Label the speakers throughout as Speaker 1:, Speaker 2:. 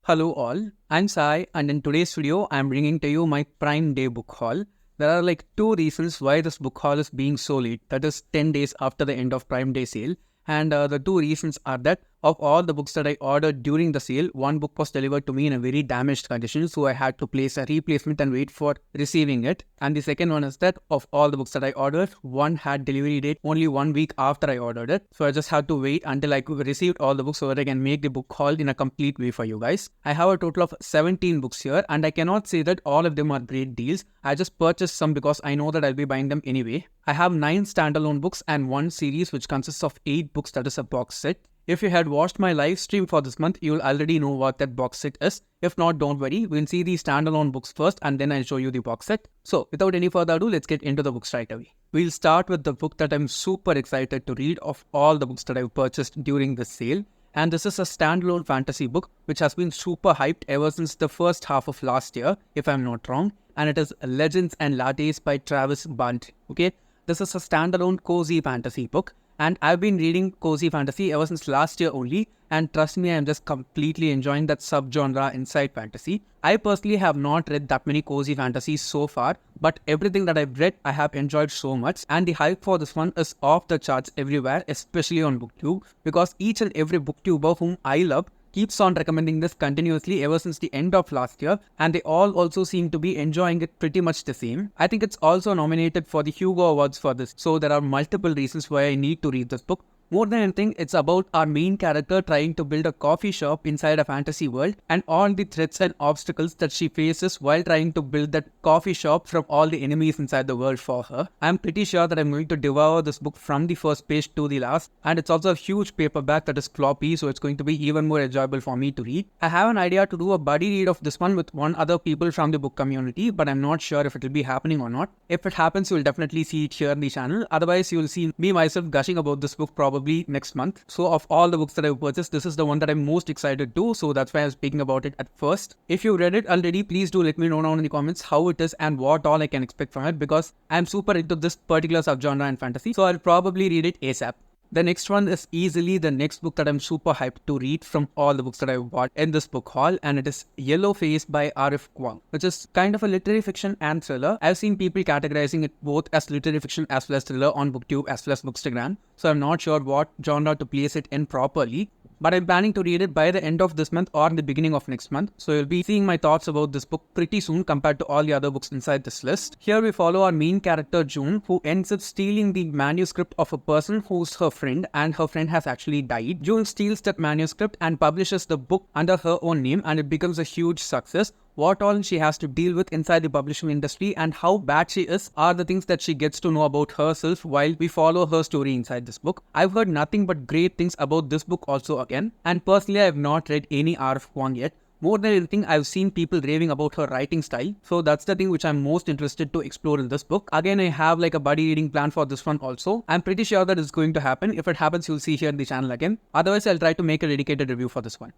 Speaker 1: Hello all, I'm Sai and in today's video I'm bringing to you my Prime Day book haul. There are like two reasons why this book haul is being so late, that is 10 days after the end of Prime Day sale. And the two reasons are that of all the books that I ordered during the sale, one book was delivered to me in a very damaged condition, so I had to place a replacement and wait for receiving it. And the second one is that of all the books that I ordered, one had delivery date only 1 week after I ordered it. So I just had to wait until I received all the books so that I can make the book haul in a complete way for you guys. I have a total of 17 books here and I cannot say that all of them are great deals. I just purchased some because I know that I'll be buying them anyway. I have 9 standalone books and one series which consists of 8 books, that is a box set. If you had watched my live stream for this month, you'll already know what that box set is. If not, don't worry, we'll see the standalone books first and then I'll show you the box set. So without any further ado, let's get into the books right away. We'll start with the book that I'm super excited to read of all the books that I've purchased during this sale. And this is a standalone fantasy book which has been super hyped ever since the first half of last year, if I'm not wrong. And it is Legends and Lattes by Travis Bunt. Okay, this is a standalone cozy fantasy book. And I've been reading cozy fantasy ever since last year only, and trust me, I'm just completely enjoying that subgenre inside fantasy. I personally have not read that many cozy fantasies so far, but everything that I've read, I have enjoyed so much, and the hype for this one is off the charts everywhere, especially on BookTube, because each and every BookTuber whom I love keeps on recommending this continuously ever since the end of last year, and they all also seem to be enjoying it pretty much the same. I think it's also nominated for the Hugo Awards for this, so there are multiple reasons why I need to read this book. More than anything, it's about our main character trying to build a coffee shop inside a fantasy world and all the threats and obstacles that she faces while trying to build that coffee shop from all the enemies inside the world for her. I'm pretty sure that I'm going to devour this book from the first page to the last, and it's also a huge paperback that is floppy, so it's going to be even more enjoyable for me to read. I have an idea to do a buddy read of this one with one other people from the book community, but I'm not sure if it will be happening or not. If it happens, you'll definitely see it here on the channel. Otherwise, you'll see me myself gushing about this book probably next month. So of all the books that I've purchased, this is the one that I'm most excited to, so that's why I was speaking about it at first. If you read it already, please do let me know down in the comments how it is and what all I can expect from it, because I'm super into this particular subgenre and fantasy, so I'll probably read it ASAP. The next one is easily the next book that I'm super hyped to read from all the books that I've bought in this book haul, and it is Yellow Face by Arif Kwang, which is kind of a literary fiction and thriller. I've seen people categorizing it both as literary fiction as well as thriller on BookTube as well as Bookstagram, so I'm not sure what genre to place it in properly. But I'm planning to read it by the end of this month or the beginning of next month. So you'll be seeing my thoughts about this book pretty soon compared to all the other books inside this list. Here we follow our main character June, who ends up stealing the manuscript of a person who's her friend, and her friend has actually died. June steals that manuscript and publishes the book under her own name, and it becomes a huge success. What all she has to deal with inside the publishing industry and how bad she is are the things that she gets to know about herself while we follow her story inside this book. I've heard nothing but great things about this book also again, and personally I have not read any R.F. Kwang yet. More than anything, I've seen people raving about her writing style, so that's the thing which I'm most interested to explore in this book. Again, I have like a buddy reading plan for this one also. I'm pretty sure that it's going to happen. If it happens, you'll see here in the channel again. Otherwise, I'll try to make a dedicated review for this one.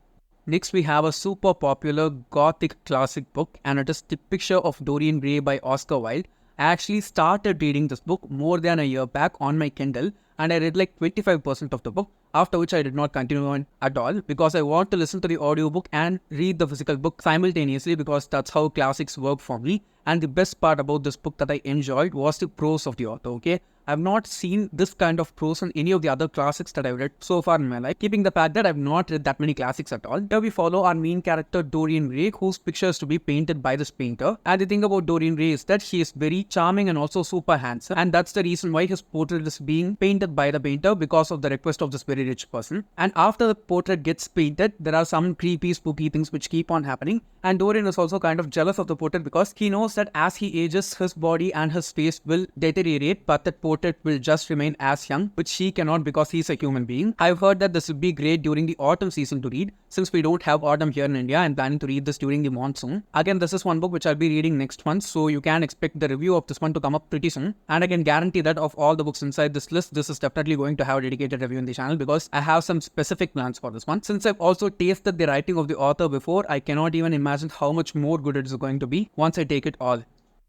Speaker 1: Next, we have a super popular gothic classic book, and it is The Picture of Dorian Gray by Oscar Wilde. I actually started reading this book more than a year back on my Kindle, and I read like 25% of the book, after which I did not continue on at all because I want to listen to the audiobook and read the physical book simultaneously, because that's how classics work for me. And the best part about this book that I enjoyed was the prose of the author, okay? I've not seen this kind of prose in any of the other classics that I've read so far in my life, keeping the fact that I've not read that many classics at all. Here we follow our main character Dorian Gray, whose picture is to be painted by this painter. And the thing about Dorian Gray is that he is very charming and also super handsome, and that's the reason why his portrait is being painted by the painter, because of the request of this very rich person. And after the portrait gets painted, there are some creepy, spooky things which keep on happening, and Dorian is also kind of jealous of the portrait because he knows that as he ages, his body and his face will deteriorate, but that portrait will just remain as young, which he cannot because he's a human being. I've heard that this would be great during the autumn season to read. Since we don't have autumn here in India, I'm planning to read this during the monsoon. Again, this is one book which I'll be reading next month, so you can expect the review of this one to come up pretty soon. And I can guarantee that of all the books inside this list, this is definitely going to have a dedicated review in the channel, because I have some specific plans for this one. Since I've also tasted the writing of the author before, I cannot even imagine how much more good it is going to be once I take it all.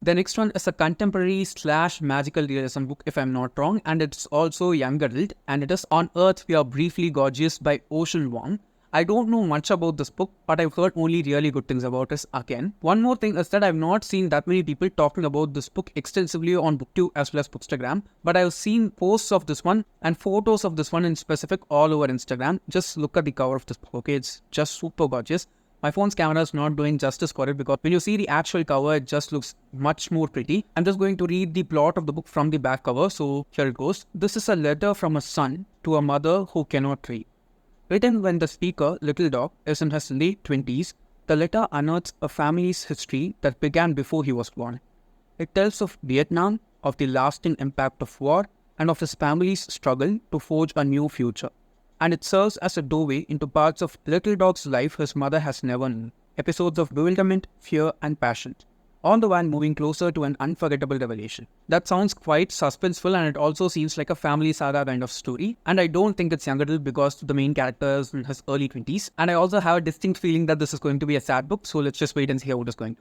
Speaker 1: The next one is a contemporary / magical realism book, if I'm not wrong, and it's also young adult, and it is On Earth We Are Briefly Gorgeous by Ocean Wong. I don't know much about this book, but I've heard only really good things about it again. One more thing is that I've not seen that many people talking about this book extensively on BookTube as well as Bookstagram, but I've seen posts of this one and photos of this one in specific all over Instagram. Just look at the cover of this book, okay? It's just super gorgeous. My phone's camera is not doing justice for it because when you see the actual cover, it just looks much more pretty. I'm just going to read the plot of the book from the back cover, so here it goes. This is a letter from a son to a mother who cannot read. Written when the speaker, Little Dog, is in his late 20s, the letter unearths a family's history that began before he was born. It tells of Vietnam, of the lasting impact of war, and of his family's struggle to forge a new future. And it serves as a doorway into parts of Little Dog's life his mother has never known. Episodes of bewilderment, fear, and passion, all the while moving closer to an unforgettable revelation. That sounds quite suspenseful, and it also seems like a family saga kind of story. And I don't think it's young adult because the main character is in his early 20s. And I also have a distinct feeling that this is going to be a sad book, so let's just wait and see how it is going.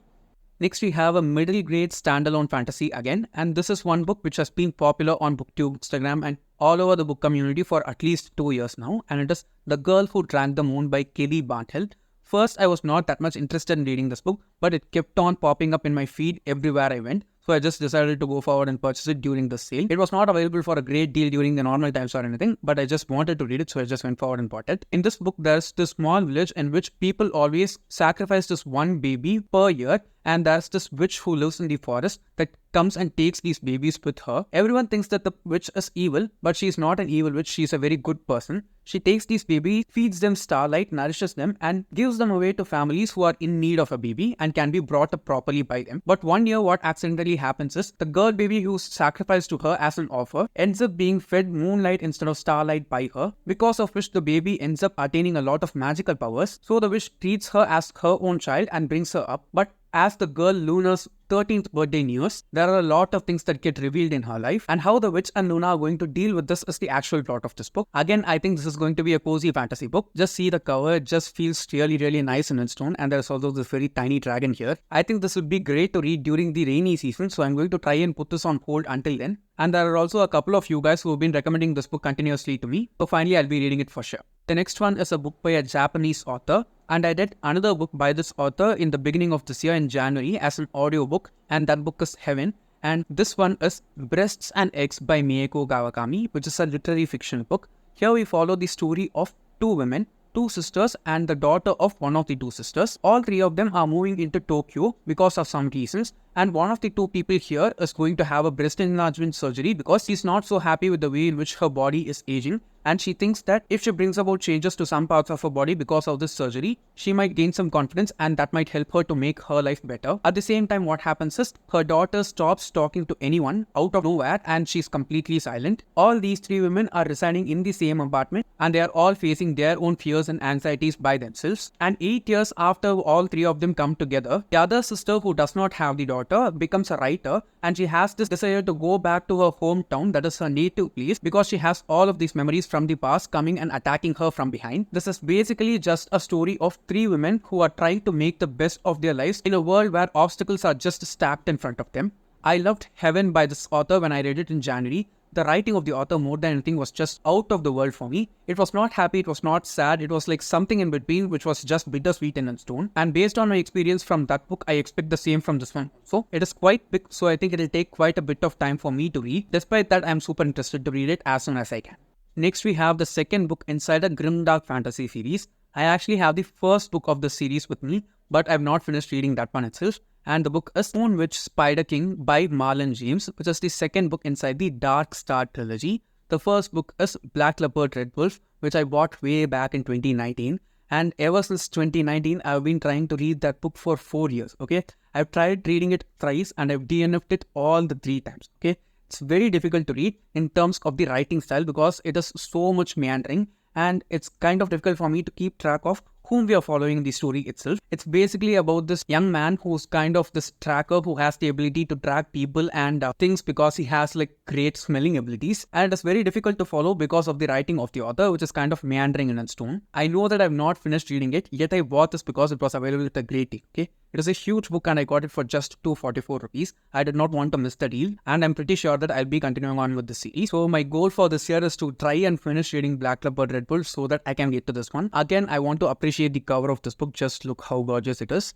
Speaker 1: Next, we have a middle grade standalone fantasy again, and this is one book which has been popular on BookTube, Instagram, and all over the book community for at least 2 years now, and it is The Girl Who Drank the Moon by Kelly Barnhill. First, I was not that much interested in reading this book, but it kept on popping up in my feed everywhere I went. So I just decided to go forward and purchase it during the sale. It was not available for a great deal during the normal times or anything, but I just wanted to read it, so I just went forward and bought it. In this book, there's this small village in which people always sacrifice this one baby per year, and there's this witch who lives in the forest that comes and takes these babies with her. Everyone thinks that the witch is evil, but she's not an evil witch, she's a very good person. She takes these babies, feeds them starlight, nourishes them, and gives them away to families who are in need of a baby and can be brought up properly by them. But one year what accidentally happens is the girl baby who's sacrificed to her as an offer ends up being fed moonlight instead of starlight by her, because of which the baby ends up attaining a lot of magical powers. So the witch treats her as her own child and brings her up, but as the girl Luna's 13th birthday nears, there are a lot of things that get revealed in her life, and how the witch and Luna are going to deal with this is the actual plot of this book. Again, I think this is going to be a cozy fantasy book. Just see the cover, it just feels really nice in its tone, and there's also this very tiny dragon here. I think this would be great to read during the rainy season, so I'm going to try and put this on hold until then. And there are also a couple of you guys who have been recommending this book continuously to me, so finally I'll be reading it for sure. The next one is a book by a Japanese author, and I read another book by this author in the beginning of this year in January as an audiobook, and that book is Heaven. And this one is Breasts and Eggs by Mieko Kawakami, which is a literary fiction book. Here we follow the story of two women, two sisters and the daughter of one of the two sisters. All three of them are moving into Tokyo because of some reasons, and one of the two people here is going to have a breast enlargement surgery because she's not so happy with the way in which her body is aging, and she thinks that if she brings about changes to some parts of her body because of this surgery, she might gain some confidence and that might help her to make her life better. At the same time, what happens is her daughter stops talking to anyone out of nowhere and she's completely silent. All these three women are residing in the same apartment and they are all facing their own fears and anxieties by themselves. And 8 years after all three of them come together, the other sister, who does not have the daughter, becomes a writer, and she has this desire to go back to her hometown, that is her native place, because she has all of these memories from the past coming and attacking her from behind. This is basically just a story of three women who are trying to make the best of their lives in a world where obstacles are just stacked in front of them. I loved Heaven by this author when I read it in January. The writing of the author more than anything was just out of the world for me. It was not happy, it was not sad, it was like something in between which was just bittersweet in its tone. And based on my experience from that book, I expect the same from this one also. It is quite big, so I think it will take quite a bit of time for me to read. Despite that, I am super interested to read it as soon as I can. Next, we have the second book inside a grimdark fantasy series. I actually have the first book of the series with me, but I have not finished reading that one itself. And the book is Moon Witch Spider King by Marlon James, which is the second book inside the Dark Star trilogy. The first book is Black Leopard Red Wolf, which I bought way back in 2019. And ever since 2019, I've been trying to read that book for 4 years, okay? I've tried reading it thrice and I've DNF'd it all the 3 times, okay? It's very difficult to read in terms of the writing style because it is so much meandering, and it's kind of difficult for me to keep track of whom we are following in the story itself. It's basically about this young man who's kind of this tracker who has the ability to track people and things because he has like great smelling abilities, and it's very difficult to follow because of the writing of the author, which is kind of meandering in its tone. I know that I've not finished reading it, yet I bought this because it was available at a great deal. Okay, it is a huge book and I got it for just 244 rupees. I did not want to miss the deal, and I'm pretty sure that I'll be continuing on with the series. So my goal for this year is to try and finish reading Black Leopard Red Bull so that I can get to this one. Again, I want to appreciate the cover of this book. Just look how gorgeous it is.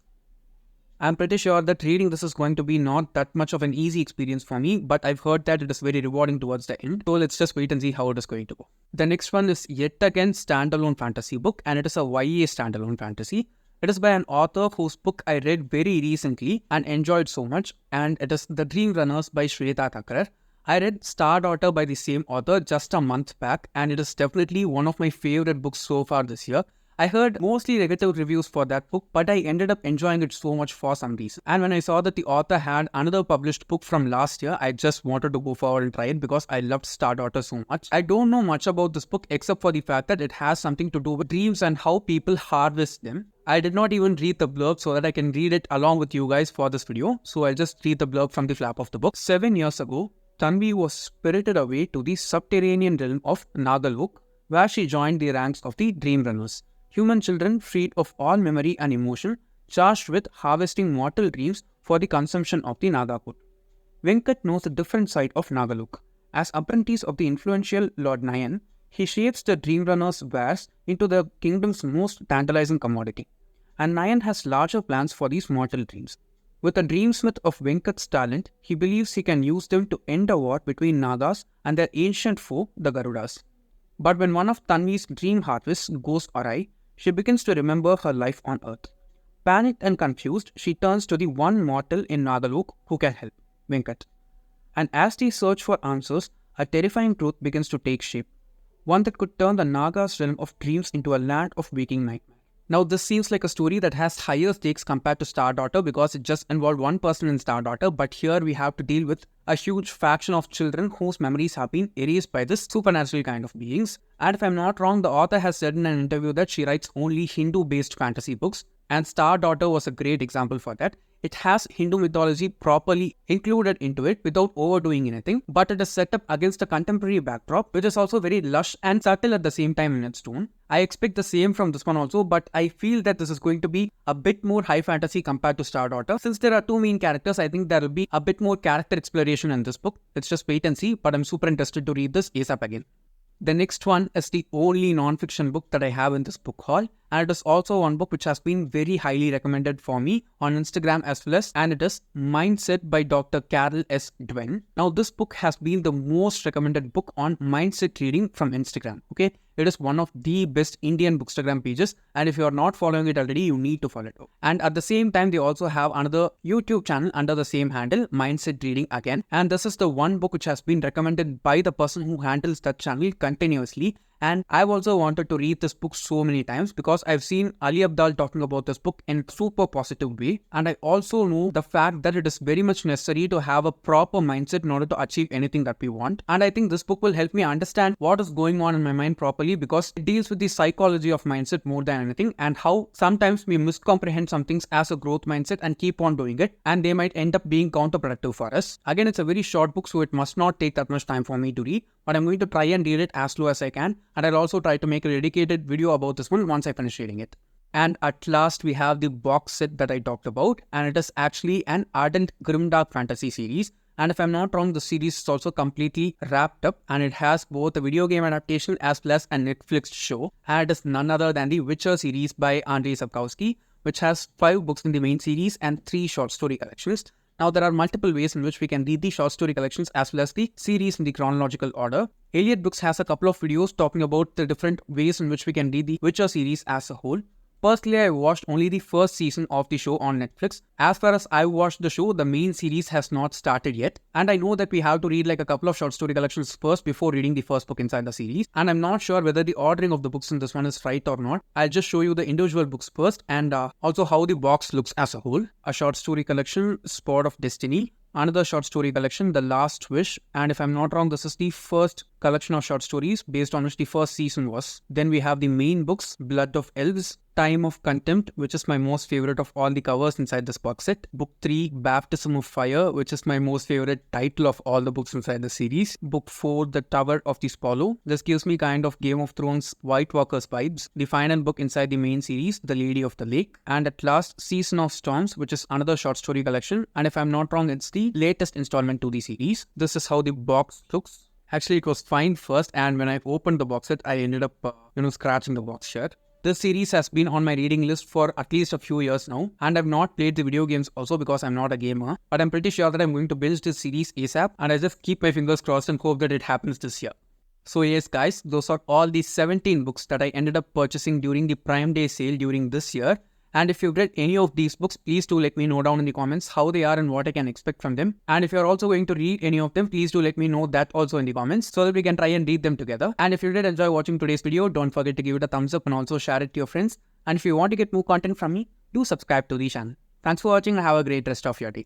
Speaker 1: I'm pretty sure that reading this is going to be not that much of an easy experience for me, but I've heard that it is very rewarding towards the end. So let's just wait and see how it is going to go. The next one is yet again standalone fantasy book, and it is a YA standalone fantasy. It is by an author whose book I read very recently and enjoyed so much, and it is The Dream Runners by Shweta Thakrar. I read Star Daughter by the same author just a month back, and it is definitely one of my favorite books so far this year. I heard mostly negative reviews for that book, but I ended up enjoying it so much for some reason. And when I saw that the author had another published book from last year, I just wanted to go forward and try it because I loved Star Daughter so much. I don't know much about this book except for the fact that it has something to do with dreams and how people harvest them. I did not even read the blurb so that I can read it along with you guys for this video. So I'll just read the blurb from the flap of the book. 7 years ago, Tanvi was spirited away to the subterranean realm of Nagaluk, where she joined the ranks of the Dream Runners. Human children freed of all memory and emotion, charged with harvesting mortal dreams for the consumption of the Nagakut. Venkat knows a different side of Nagaluk. As apprentice of the influential Lord Nayan, he shapes the Dream Runners' wares into the kingdom's most tantalizing commodity. And Nayan has larger plans for these mortal dreams. With a dreamsmith of Venkat's talent, he believes he can use them to end a war between Nagas and their ancient foe, the Garudas. But when one of Tanvi's dream harvests goes awry, she begins to remember her life on Earth. Panicked and confused, she turns to the one mortal in Nagaluk who can help, Venkat. And as they search for answers, a terrifying truth begins to take shape. One that could turn the Naga's realm of dreams into a land of waking nightmare. Now, this seems like a story that has higher stakes compared to Star Daughter because it just involved one person in Star Daughter, but here we have to deal with a huge faction of children whose memories have been erased by this supernatural kind of beings. And if I'm not wrong, the author has said in an interview that she writes only Hindu-based fantasy books, and Star Daughter was a great example for that. It has Hindu mythology properly included into it without overdoing anything, but it is set up against a contemporary backdrop, which is also very lush and subtle at the same time in its tone. I expect the same from this one also, but I feel that this is going to be a bit more high fantasy compared to Star Daughter. Since there are two main characters, I think there will be a bit more character exploration in this book. Let's just wait and see, but I'm super interested to read this ASAP again. The next one is the only non-fiction book that I have in this book haul, and it is also one book which has been very highly recommended for me on Instagram as well as, and it is Mindset by Dr. Carol S. Dwen. Now, this book has been the most recommended book on mindset reading from Instagram. Okay, it is one of the best Indian Bookstagram pages, and if you are not following it already, you need to follow it. And at the same time, they also have another YouTube channel under the same handle, Mindset Reading again. And this is the one book which has been recommended by the person who handles that channel continuously. And I've also wanted to read this book so many times because I've seen Ali Abdal talking about this book in a super positive way. And I also know the fact that it is very much necessary to have a proper mindset in order to achieve anything that we want. And I think this book will help me understand what is going on in my mind properly because it deals with the psychology of mindset more than anything and how sometimes we miscomprehend some things as a growth mindset and keep on doing it. And they might end up being counterproductive for us. Again, it's a very short book, so it must not take that much time for me to read. But I'm going to try and read it as slow as I can. And I'll also try to make a dedicated video about this one once I finish reading it. And at last, we have the box set that I talked about. And it is actually an ardent grimdark fantasy series. And if I'm not wrong, the series is also completely wrapped up. And it has both a video game adaptation as well as a Netflix show. And it is none other than the Witcher series by Andrzej Sapkowski, which has 5 books in the main series and 3 short story collections. Now, there are multiple ways in which we can read the short story collections as well as the series in the chronological order. Elliot Books has a couple of videos talking about the different ways in which we can read the Witcher series as a whole. Personally, I watched only the first season of the show on Netflix. As far as I watched the show, the main series has not started yet. And I know that we have to read like a couple of short story collections first before reading the first book inside the series. And I'm not sure whether the ordering of the books in this one is right or not. I'll just show you the individual books first and also how the box looks as a whole. A short story collection, Sport of Destiny. Another short story collection, The Last Wish. And if I'm not wrong, this is the first collection of short stories based on which the first season was. Then we have the main books, Blood of Elves, Time of Contempt, which is my most favorite of all the covers inside this box set. Book 3, Baptism of Fire, which is my most favorite title of all the books inside the series. Book 4, The Tower of the Swallow. This gives me kind of Game of Thrones White Walkers vibes. The final book inside the main series, The Lady of the Lake. And at last, Season of Storms, which is another short story collection. And if I'm not wrong, it's the latest installment to the series. This is how the box looks. Actually, it was fine first, and when I opened the box set, I ended up, scratching the box shut. This series has been on my reading list for at least a few years now, and I've not played the video games also because I'm not a gamer, but I'm pretty sure that I'm going to binge this series ASAP, and I just keep my fingers crossed and hope that it happens this year. So yes guys, those are all the 17 books that I ended up purchasing during the Prime Day sale during this year. And if you've read any of these books, please do let me know down in the comments how they are and what I can expect from them. And if you're also going to read any of them, please do let me know that also in the comments so that we can try and read them together. And if you did enjoy watching today's video, don't forget to give it a thumbs up and also share it to your friends. And if you want to get more content from me, do subscribe to the channel. Thanks for watching and have a great rest of your day.